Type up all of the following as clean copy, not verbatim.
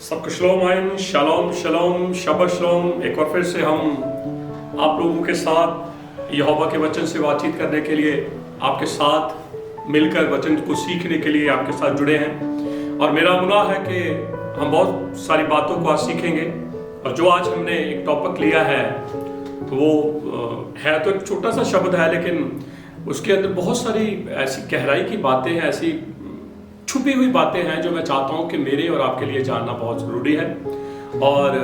सबको शलोम आइन, शलोम शलोम, शबा शलोम। एक बार फिर से हम आप लोगों के साथ यहोवा के वचन से बातचीत करने के लिए आपके साथ मिलकर वचन को सीखने के लिए आपके साथ जुड़े हैं। और मेरा मुना है कि हम बहुत सारी बातों को आज सीखेंगे। और जो आज हमने एक टॉपिक लिया है तो वो है तो एक छोटा सा शब्द है, लेकिन उसके अंदर बहुत सारी ऐसी गहराई की बातें हैं, ऐसी छुपी हुई बातें हैं जो मैं चाहता हूं कि मेरे और आपके लिए जानना बहुत ज़रूरी है। और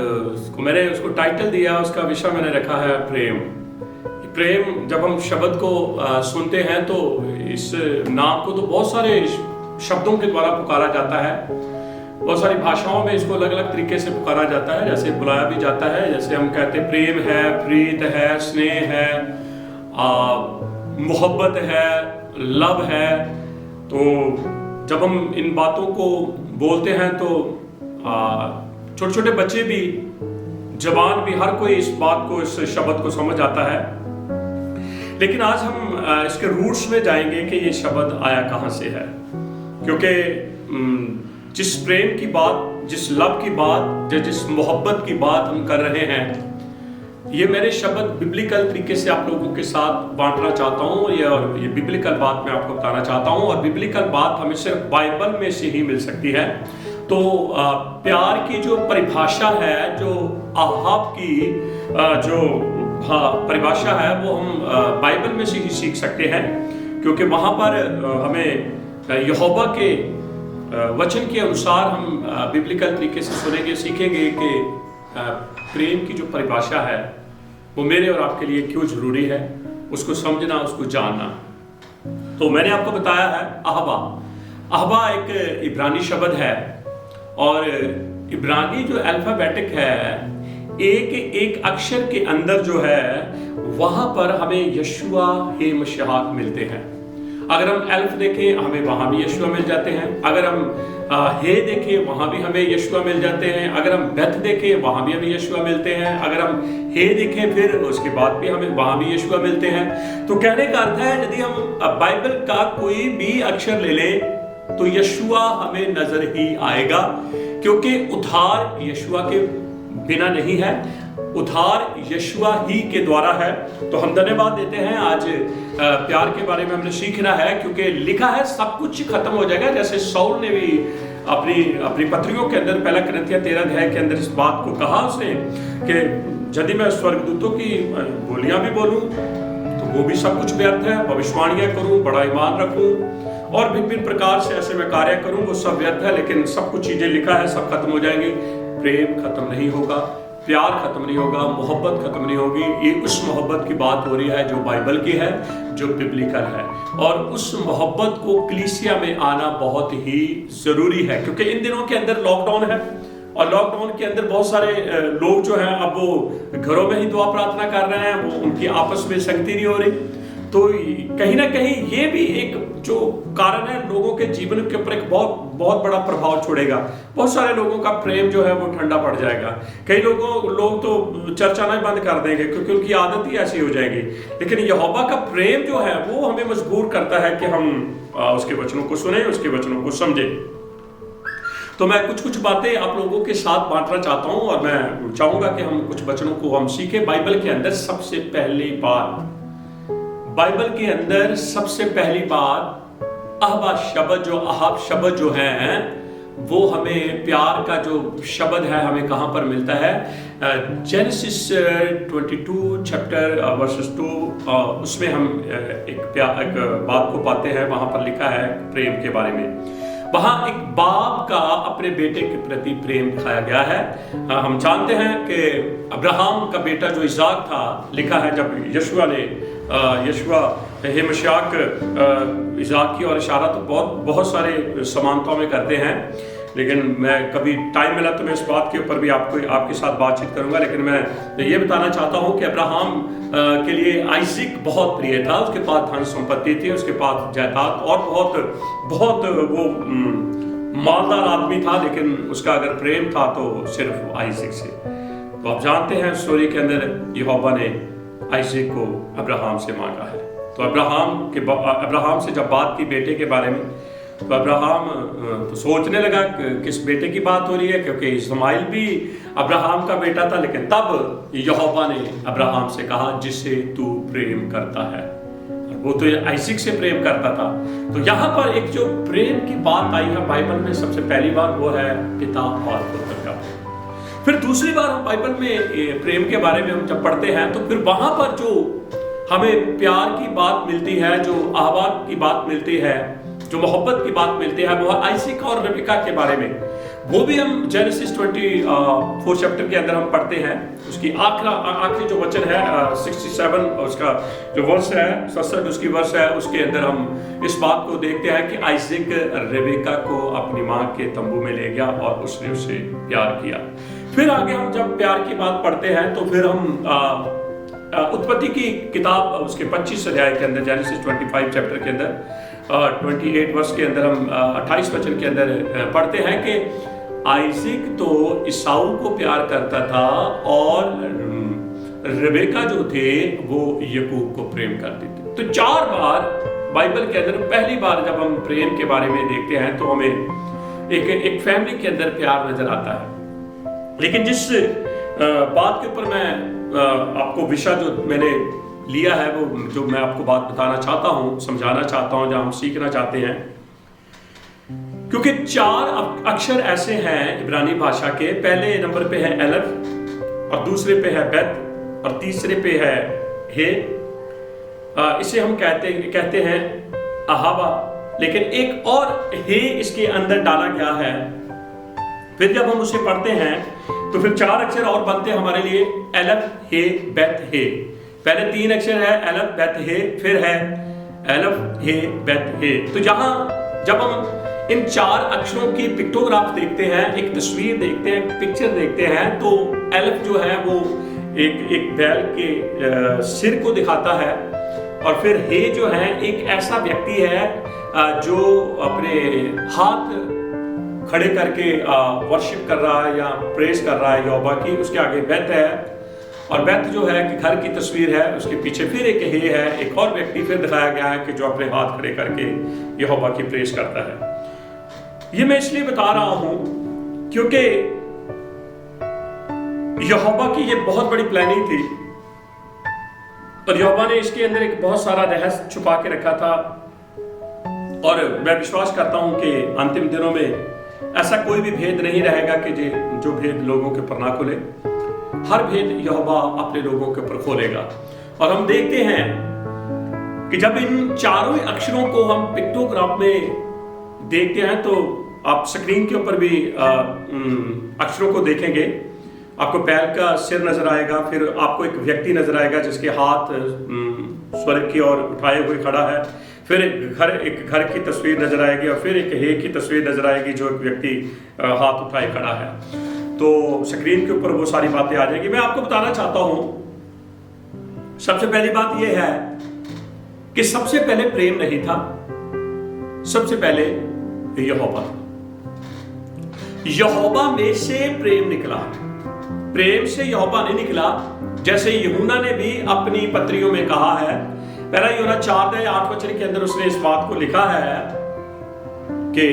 मैंने उसको टाइटल दिया, उसका विषय मैंने रखा है प्रेम। प्रेम जब हम शब्द को सुनते हैं तो इस नाम को तो बहुत सारे शब्दों के द्वारा पुकारा जाता है। बहुत सारी भाषाओं में इसको अलग अलग तरीके से पुकारा जाता है, जैसे बुलाया भी जाता है। जैसे हम कहते हैं प्रेम है, प्रीत है, स्नेह है, मोहब्बत है, लव है। तो जब हम इन बातों को बोलते हैं तो छोटे छोटे बच्चे भी, जवान भी, हर कोई इस बात को, इस शब्द को समझ आता है। लेकिन आज हम इसके रूट्स में जाएंगे कि ये शब्द आया कहाँ से है। क्योंकि जिस प्रेम की बात, जिस लव की बात, जिस मोहब्बत की बात हम कर रहे हैं, ये मेरे शब्द बिब्लिकल तरीके से आप लोगों के साथ बांटना चाहता हूँ। ये बिब्लिकल बात मैं आपको बताना चाहता हूँ। और बिब्लिकल बात हमें सिर्फ बाइबल में से ही मिल सकती है। तो प्यार की जो परिभाषा है, जो अहाब की जो परिभाषा है, वो हम बाइबल में से ही सीख सकते हैं। क्योंकि वहाँ पर हमें यहोवा के वचन के अनुसार हम बिब्लिकल तरीके से सुनेंगे, सीखेंगे कि प्रेम की जो परिभाषा है वो मेरे और आपके लिए क्यों जरूरी है, उसको समझना, उसको जानना। तो मैंने आपको बताया है अहबा। अहबा एक इब्रानी शब्द है। और इब्रानी जो अल्फाबेटिक है, एक अक्षर के अंदर जो है वहां पर हमें यशुआ हे मशीह मिलते हैं। अगर हम एल्फ देखें हमें वहां भी यशुआ मिल जाते हैं। अगर हम हे देखें वहां भी हमें यशुआ मिल जाते हैं। अगर हम बेथ देखें वहां भी हमें यशुआ मिलते हैं। अगर हम हे देखें फिर उसके बाद भी हमें वहां भी यशुआ मिलते हैं। तो कहने का अर्थ है, यदि हम बाइबल का कोई भी अक्षर ले लें तो यशुआ हमें नजर ही आएगा। क्योंकि उद्धार यशुआ के बिना नहीं है, उद्धार यशुआ ही के द्वारा है। तो हम धन्यवाद देते हैं। आज प्यार के बारे में हमने सीखना है, क्योंकि लिखा है सब कुछ खत्म हो जाएगा। जैसे सौल ने भी अपनी पत्रियों के अंदर, पहला कुरिन्थियों 13 अध्याय के अंदर इस बात को कहा उसने कि यदि मैं स्वर्गदूतों की बोलियां भी बोलूं तो वो भी सब कुछ व्यर्थ है। भविष्यवाणियां करूं, बड़ा ईमान रखूं और भिन्न प्रकार से ऐसे मैं कार्य करूं, वो सब व्यर्थ है। लेकिन सब कुछ चीजें लिखा है, सब खत्म हो जाएंगी। प्रेम खत्म नहीं होगा, प्यार खत्म नहीं होगा, मोहब्बत खत्म नहीं होगी। ये उस मोहब्बत की बात हो रही है जो बाइबल की है, जो बिब्लिकल है। और उस मोहब्बत को कलीसिया में आना बहुत ही जरूरी है। क्योंकि इन दिनों के अंदर लॉकडाउन है और लॉकडाउन के अंदर बहुत सारे लोग जो हैं अब वो घरों में ही दुआ प्रार्थना कर रहे हैं, वो उनकी आपस में संगति नहीं हो रही। तो कहीं ना कहीं ये भी एक जो कारण है, लोगों के जीवन के ऊपर एक बहुत बड़ा प्रभाव छोड़ेगा। बहुत सारे लोगों का प्रेम जो है वो ठंडा पड़ जाएगा। कई लोग तो चर्चा नहीं बंद कर देंगे क्योंकि उनकी आदत ही ऐसी हो जाएगी। लेकिन यहोवा का प्रेम जो है वो हमें मजबूर करता है कि हम उसके वचनों को सुने, उसके वचनों को समझे। तो मैं कुछ बातें आप लोगों के साथ बांटना चाहता हूं और मैं चाहूंगा कि हम कुछ वचनों को हम सीखें। बाइबल के अंदर सबसे पहली बात, बाइबल के अंदर सबसे पहली बात, अहबा शब्द जो है वो हमें प्यार का जो शब्द है हमें कहां पर मिलता है? जेनेसिस 22 चैप्टर वर्सेस 2, उसमें हम एक बात को पाते हैं। वहां पर लिखा है प्रेम के बारे में। वहां एक बाप का अपने बेटे के प्रति प्रेम दिखाया गया है। हम जानते हैं कि अब्राहम का बेटा जो इसाक था, लिखा है जब यशुआ हे मशीह इसाक की और इशारा तो बहुत सारे समानताओं में करते हैं। लेकिन मैं कभी टाइम मिला तो मैं इस बात के ऊपर भी आपके साथ बातचीत करूंगा। लेकिन मैं ये बताना चाहता हूं कि अब्राहम के लिए आइज़िक बहुत प्रिय था। उसके पास धन संपत्ति थी, उसके पास जायदाद और बहुत वो मालदार आदमी था। लेकिन उसका अगर प्रेम था तो सिर्फ आइज़िक से। तो आप जानते हैं स्टोरी के अंदर यहोवा ने आइज़िक को अब्राहम से मांगा है। तो अब्राहम से जब बात की बेटे के बारे में, तो अब्राहम तो सोचने लगा किस बेटे की बात हो रही है, क्योंकि इस्माइल भी अब्राहम का बेटा था। लेकिन तब यहोवा ने अब्राहम से कहा जिससे तू प्रेम करता है, वो तो आइसिक से प्रेम करता था। तो यहाँ पर एक जो प्रेम की बात आई है बाइबल में सबसे पहली बार, वो है पिता और पुत्र का। फिर दूसरी बार हम बाइबल में प्रेम के बारे में हम जब पढ़ते हैं तो फिर वहां पर जो हमें प्यार की बात मिलती है, जो अहबाब की बात मिलती है, जो मोहब्बत की बात मिलती है, वो आइसिक और रेबेका के बारे में। वो भी हम जेनेसिस 24 चैप्टर के अंदर हम पढ़ते हैं। उसकी आखिरी जो वचन है 67 उसका जो वर्ष है 67 उसकी वर्ष है, उसके अंदर हम इस बात को देखते हैं कि आइसिक रेबेका को अपनी माँ के तंबू में ले गया और उसने उससे प्यार किया। फिर आगे हम जब प्यार की बात पढ़ते हैं तो फिर हम उत्पत्ति की किताब उसके 25 अध्याय के अंदर, जेनेसिस 25 चैप्टर के अंदर 28 वर्ष के अंदर हम 28 वचन के अंदर पढ़ते हैं कि आइसिक तो ईसाऊ को प्यार करता था और रेबेका जो थे वो याकूब को प्रेम करती थी। तो 4 बार बाइबल के अंदर, पहली बार जब हम प्रेम के बारे में देखते हैं तो हमें एक फैमिली के अंदर प्यार नजर आता है। लेकिन जिस बात के ऊपर मैं आपको विषय जो मैंने लिया है, वो जो मैं आपको बात बताना चाहता हूं, समझाना चाहता हूं, जहां हम सीखना चाहते हैं, क्योंकि 4 अक्षर ऐसे हैं इब्रानी भाषा के। पहले नंबर पे है अलफ, और दूसरे पे है बेत, और तीसरे पे है हे। इसे हम कहते हैं अहाबा, लेकिन एक और हे इसके अंदर डाला गया है। फिर जब हम उसे पढ़ते हैं तो फिर 4 अक्षर और बनते हैं हमारे लिए, अलफ हे बेत हे। पहले 3 अक्षर है अलफ बेत हे, फिर है अलफ हे बेत हे। तो यहाँ जब हम इन 4 अक्षरों की पिक्टोग्राफ देखते हैं, एक तस्वीर देखते हैं, एक पिक्चर देखते हैं, तो अलफ जो है वो एक बैल के सिर को दिखाता है, और फिर हे जो है एक ऐसा व्यक्ति है जो अपने हाथ खड़े करके वर्शिप कर रहा है या प्रेस कर रहा है यहोवा की। उसके आगे बेत है, और बेत जो है कि घर की तस्वीर है, उसके पीछे फिर एक हे है, एक और व्यक्ति फिर दिखाया गया है कि जो अपने हाथ खड़े करके यहोवा की प्रेस करता है। ये मैं इसलिए बता रहा हूं क्योंकि यहोवा की ये बहुत बड़ी प्लानिंग थी, और यहोवा ने इसके अंदर एक बहुत सारा रहस्य छुपा के रखा था। और मैं विश्वास करता हूं कि अंतिम दिनों में ऐसा कोई भी भेद नहीं रहेगा कि जो भेद लोगों के ऊपर ना खुले। हर भेद यहोवा अपने लोगों के ऊपर खोलेगा। और हम देखते हैं कि जब इन चारों अक्षरों को हम पिक्टोग्राफ में देखते हैं, तो आप स्क्रीन के ऊपर भी अक्षरों को देखेंगे, आपको बैल का सिर नजर आएगा, फिर आपको एक व्यक्ति नजर आएगा जिसके हाथ स्वर्ग की ओर उठाए हुए खड़ा है, फिर एक घर की तस्वीर नजर आएगी, और फिर एक हे की तस्वीर नजर आएगी जो एक व्यक्ति हाथ उठाए खड़ा है। तो स्क्रीन के ऊपर वो सारी बातें आ जाएगी। मैं आपको बताना चाहता हूं, सबसे पहली बात यह है कि सबसे पहले प्रेम नहीं था, सबसे पहले यहोवा था। यहोवा में से प्रेम निकला, प्रेम से यहोवा नहीं निकला। जैसे यूहन्ना ने भी अपनी पत्रियों में कहा है, पहला यूहन्ना 4:8 के अंदर उसने इस बात को लिखा है कि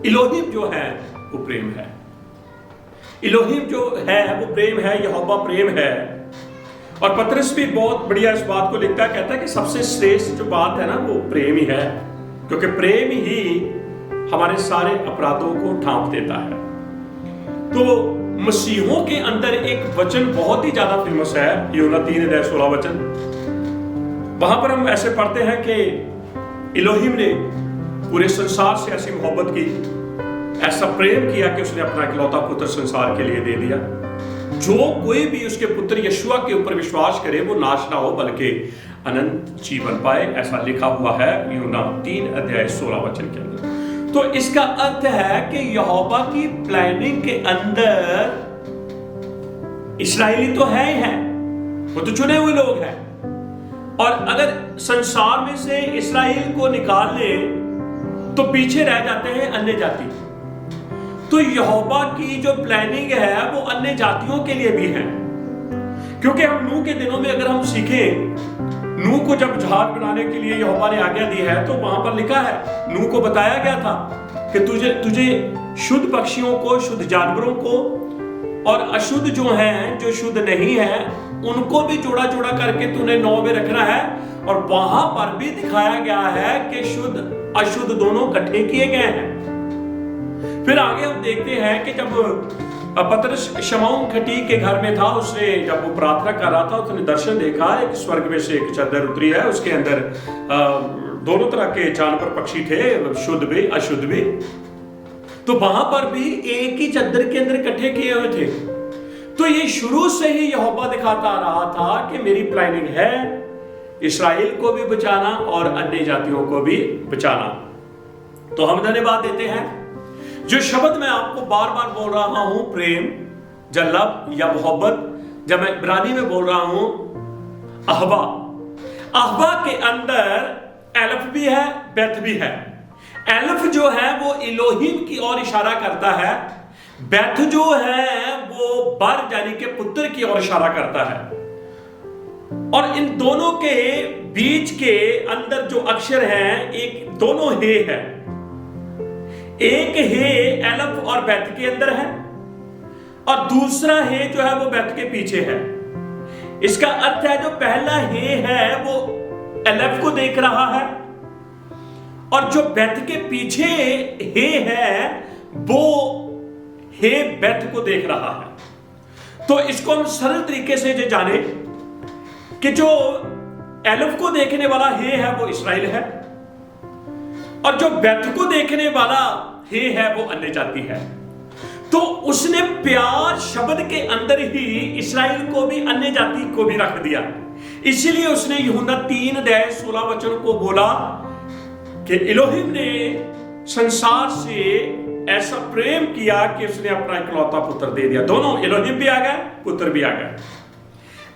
इलोहिम जो है वो प्रेम है। इलोहिम जो है वो प्रेम है, यहोवा प्रेम है। और पतरस भी बहुत बढ़िया इस बात को लिखता है, कहता है कि सबसे श्रेष्ठ जो बात है ना वो प्रेम ही है, क्योंकि प्रेम ही हमारे सारे अपराधों को ढांप देता है। तो मसीहों के अंदर एक वचन बहुत ही ज्यादा फेमस है, यूहन्ना 3:16 वचन। वहां पर हम ऐसे पढ़ते हैं कि इलोहिम ने पूरे संसार से ऐसी मोहब्बत की, ऐसा प्रेम किया कि उसने अपना इकलौता पुत्र संसार के लिए दे दिया, जो कोई भी उसके पुत्र यशुआ के ऊपर विश्वास करे वो नाश ना हो बल्कि अनंत जीवन पाए। ऐसा लिखा हुआ है यूहन्ना 3:16 वचन के अंदर। तो इसका अर्थ है कि यहोवा की प्लानिंग के अंदर इस्राएली तो है ही है, वो तो चुने हुए लोग हैं, और अगर संसार में से इस्राएल को निकाल ले तो पीछे रह जाते हैं अन्य जाति। तो यहोवा की जो प्लानिंग है वो अन्य जातियों के लिए भी है, क्योंकि हम नूह के दिनों में अगर हम सीखें नूह को जब जहाज बनाने के लिए यहोवा ने आज्ञा दी है, तो वहां पर लिखा है, नूह को बताया गया था कि तुझे शुद्ध पक्षियों को, शुद्ध जानवरों को और अशुद्ध जो हैं, जो शुद्ध नहीं है, उनको भी जोड़ा जोड़ा करके तूने नौ में रखना है। और वहां पर भी दिखाया गया है कि शुद्ध अशुद्ध दोनों इकट्ठे किए गए हैं। फिर आगे हम देखते हैं कि जब पतरस शमौन खटी के घर में था, उसने जब वो प्रार्थना कर रहा था, उसने दर्शन देखा, एक स्वर्ग में से एक चादर उतरी है, उसके अंदर दोनों तरह के जानवर पक्षी थे, शुद्ध भी अशुद्ध भी। तो वहां पर भी एक ही चादर के अंदर इकट्ठे किए हुए थे। तो ये शुरू से ही यहोवा दिखाता आ रहा था कि मेरी प्लानिंग है इस्राएल को भी बचाना और अन्य जातियों को भी बचाना। तो हम धन्यवाद देते हैं जो शब्द मैं आपको बार बार बोल रहा हूं, प्रेम या लव या मोहब्बत, जब मैं इब्रानी में बोल रहा हूं अहबा, अहबा के अंदर एलफ भी है, बेथ भी है। एलफ जो है वो इलोहिम की ओर इशारा करता है, बेथ जो है वो बर यानी के पुत्र की ओर इशारा करता है। और इन दोनों के बीच के अंदर जो अक्षर हैं, एक दोनों हे है, एक हे एलफ और बेथ के अंदर है और दूसरा हे जो है वो बेथ के पीछे है। इसका अर्थ है जो पहला हे है वो एलफ को देख रहा है और जो बेथ के पीछे हे है वो हे बेथ को देख रहा है। तो इसको हम सरल तरीके से जो जाने कि जो एलफ को देखने वाला हे है वो इस्राएल है और जो बेथ को देखने वाला हे है वो अन्य जाति है। तो उसने प्यार शब्द के अंदर ही इस्राएल को भी अन्य जाति को भी रख दिया। इसीलिए उसने यूहन्ना 3:16 को बोला कि इलोहिम ने संसार से ऐसा प्रेम किया कि उसने अपना इकलौता पुत्र दे दिया। दोनों, इलोहिम भी आ गया, पुत्र भी आ गया,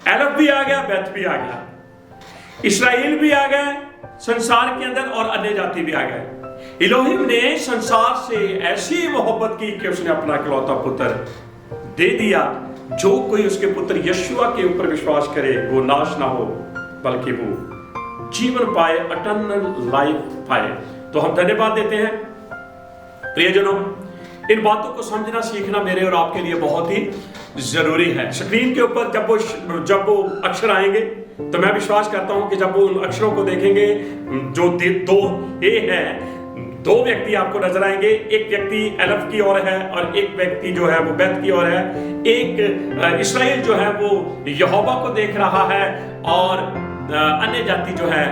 एलफ भी आ गया, बेथ भी आ गया, इस्राएल भी आ गए संसार के अंदर और अन्य जाति भी आ गए। इलोहिम ने संसार से ऐसी मोहब्बत की कि उसने अपना इकलौता पुत्र दे दिया। जो कोई उसके पुत्र यशुआ के ऊपर विश्वास करे वो नाश ना हो बल्कि वो जीवन पाए, इटर्नल लाइफ पाए। तो हम धन्यवाद देते हैं प्रियजनों, इन बातों को समझना सीखना मेरे और आपके लिए बहुत ही जरूरी है। स्क्रीन के ऊपर जब वो अक्षर आएंगे तो मैं विश्वास करता हूं कि जब वो उन अक्षरों को देखेंगे, जो दो ए हैं, दो व्यक्ति आपको नजर आएंगे। एक व्यक्ति एलफ की ओर है और एक व्यक्ति जो है वो बेथ की ओर है। एक इस्राएल जो है वो यहोवा को देख रहा है और अन्य जाति जो है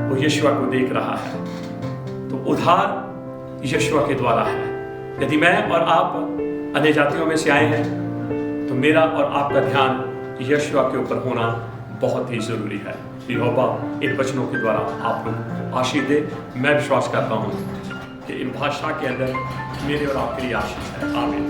वो यशुआ को देख रहा है। तो उद्धार यशुआ के द्वारा है। यदि मैं और आप अन्य जातियों में से आए हैं तो मेरा और आपका ध्यान यशुआ के ऊपर होना बहुत ही जरूरी है। यहोवा इन वचनों के द्वारा आप लोग आशीष दे। मैं विश्वास करता हूं कि इन भाषा के अंदर मेरे और आपके लिए आशीष है। आमीन।